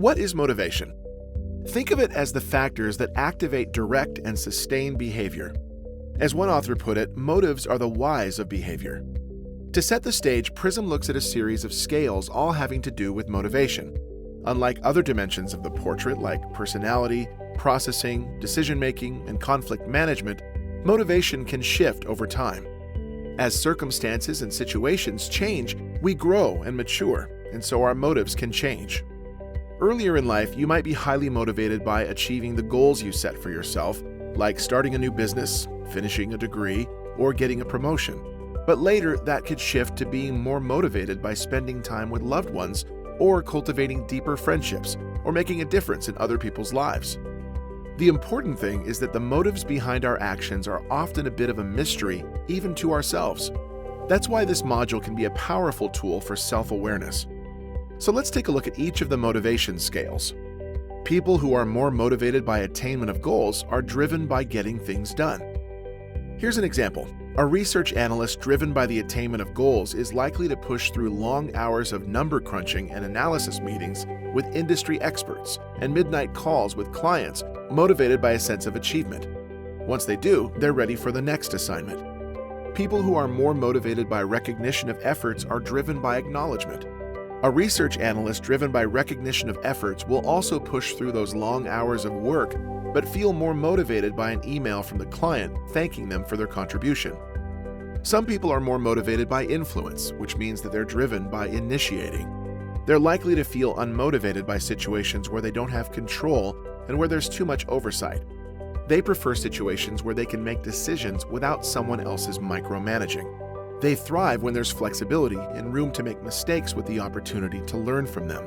What is motivation? Think of it as the factors that activate, direct, and sustain behavior. As one author put it, motives are the whys of behavior. To set the stage, Prism looks at a series of scales all having to do with motivation. Unlike other dimensions of the portrait like personality, processing, decision-making, and conflict management, motivation can shift over time. As circumstances and situations change, we grow and mature, and so our motives can change. Earlier in life, you might be highly motivated by achieving the goals you set for yourself, like starting a new business, finishing a degree, or getting a promotion. But later, that could shift to being more motivated by spending time with loved ones, or cultivating deeper friendships, or making a difference in other people's lives. The important thing is that the motives behind our actions are often a bit of a mystery, even to ourselves. That's why this module can be a powerful tool for self-awareness. So let's take a look at each of the motivation scales. People who are more motivated by attainment of goals are driven by getting things done. Here's an example. A research analyst driven by the attainment of goals is likely to push through long hours of number crunching and analysis meetings with industry experts and midnight calls with clients, motivated by a sense of achievement. Once they do, they're ready for the next assignment. People who are more motivated by recognition of efforts are driven by acknowledgement. A research analyst driven by recognition of efforts will also push through those long hours of work, but feel more motivated by an email from the client thanking them for their contribution. Some people are more motivated by influence, which means that they're driven by initiating. They're likely to feel unmotivated by situations where they don't have control and where there's too much oversight. They prefer situations where they can make decisions without someone else's micromanaging. They thrive when there's flexibility and room to make mistakes with the opportunity to learn from them.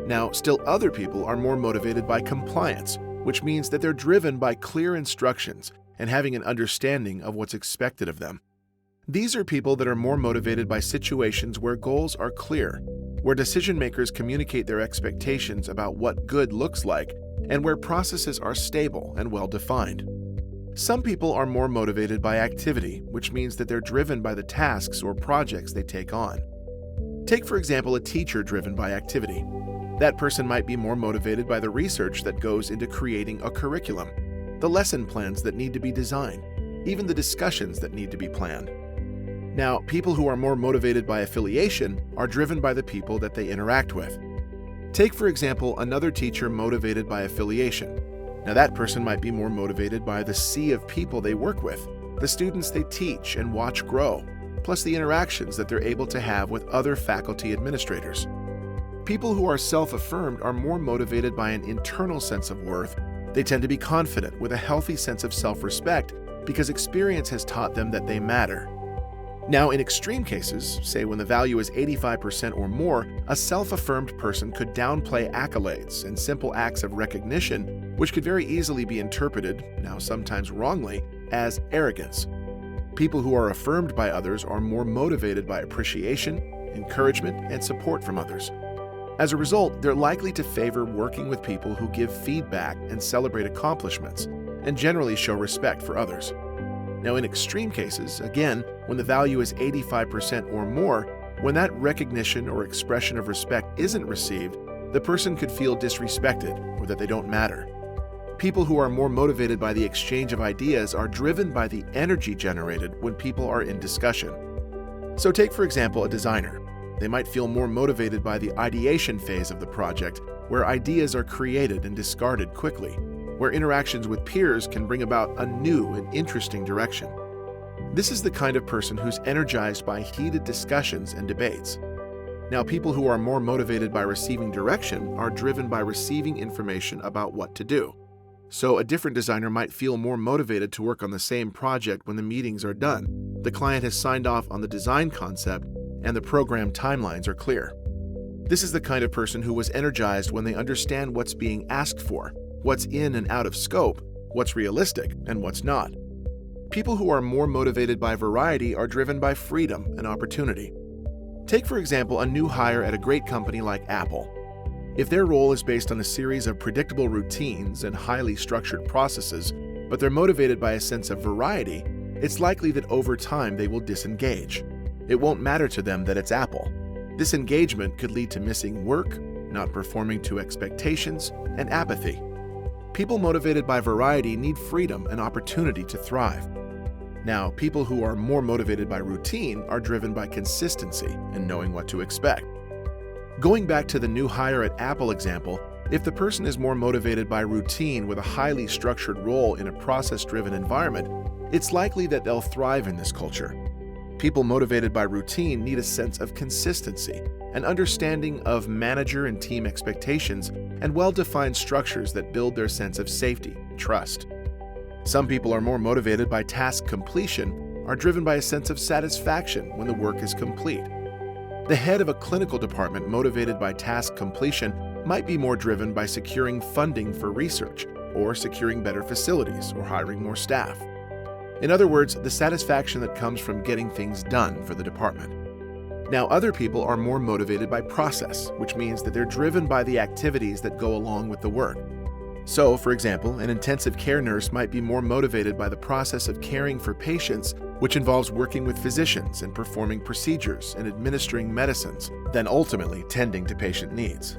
Now, still other people are more motivated by compliance, which means that they're driven by clear instructions and having an understanding of what's expected of them. These are people that are more motivated by situations where goals are clear, where decision makers communicate their expectations about what good looks like, and where processes are stable and well-defined. Some people are more motivated by activity, which means that they're driven by the tasks or projects they take on. Take, for example, a teacher driven by activity. That person might be more motivated by the research that goes into creating a curriculum, the lesson plans that need to be designed, even the discussions that need to be planned. Now, people who are more motivated by affiliation are driven by the people that they interact with. Take, for example, another teacher motivated by affiliation. Now, that person might be more motivated by the sea of people they work with, the students they teach and watch grow, plus the interactions that they're able to have with other faculty administrators. People who are self-affirmed are more motivated by an internal sense of worth. They tend to be confident with a healthy sense of self-respect because experience has taught them that they matter. Now, in extreme cases, say when the value is 85% or more, a self-affirmed person could downplay accolades and simple acts of recognition, which could very easily be interpreted, now sometimes wrongly, as arrogance. People who are affirmed by others are more motivated by appreciation, encouragement, and support from others. As a result, they're likely to favor working with people who give feedback and celebrate accomplishments, and generally show respect for others. Now, in extreme cases, again, when the value is 85% or more, when that recognition or expression of respect isn't received, the person could feel disrespected or that they don't matter. People who are more motivated by the exchange of ideas are driven by the energy generated when people are in discussion. So take, for example, a designer. They might feel more motivated by the ideation phase of the project, where ideas are created and discarded quickly, where interactions with peers can bring about a new and interesting direction. This is the kind of person who's energized by heated discussions and debates. Now, people who are more motivated by receiving direction are driven by receiving information about what to do. So a different designer might feel more motivated to work on the same project when the meetings are done, the client has signed off on the design concept, and the program timelines are clear. This is the kind of person who was energized when they understand what's being asked for, what's in and out of scope, what's realistic, and what's not. People who are more motivated by variety are driven by freedom and opportunity. Take, for example, a new hire at a great company like Apple. If their role is based on a series of predictable routines and highly structured processes, but they're motivated by a sense of variety, it's likely that over time they will disengage. It won't matter to them that it's Apple. This engagement could lead to missing work, not performing to expectations, and apathy. People motivated by variety need freedom and opportunity to thrive. Now, people who are more motivated by routine are driven by consistency and knowing what to expect. Going back to the new hire at Apple example, if the person is more motivated by routine with a highly structured role in a process-driven environment, it's likely that they'll thrive in this culture. People motivated by routine need a sense of consistency, an understanding of manager and team expectations, and well-defined structures that build their sense of safety and trust. Some people are more motivated by task completion, are driven by a sense of satisfaction when the work is complete. The head of a clinical department motivated by task completion might be more driven by securing funding for research, or securing better facilities, or hiring more staff. In other words, the satisfaction that comes from getting things done for the department. Now, other people are more motivated by process, which means that they're driven by the activities that go along with the work. So, for example, an intensive care nurse might be more motivated by the process of caring for patients, which involves working with physicians and performing procedures and administering medicines, than ultimately tending to patient needs.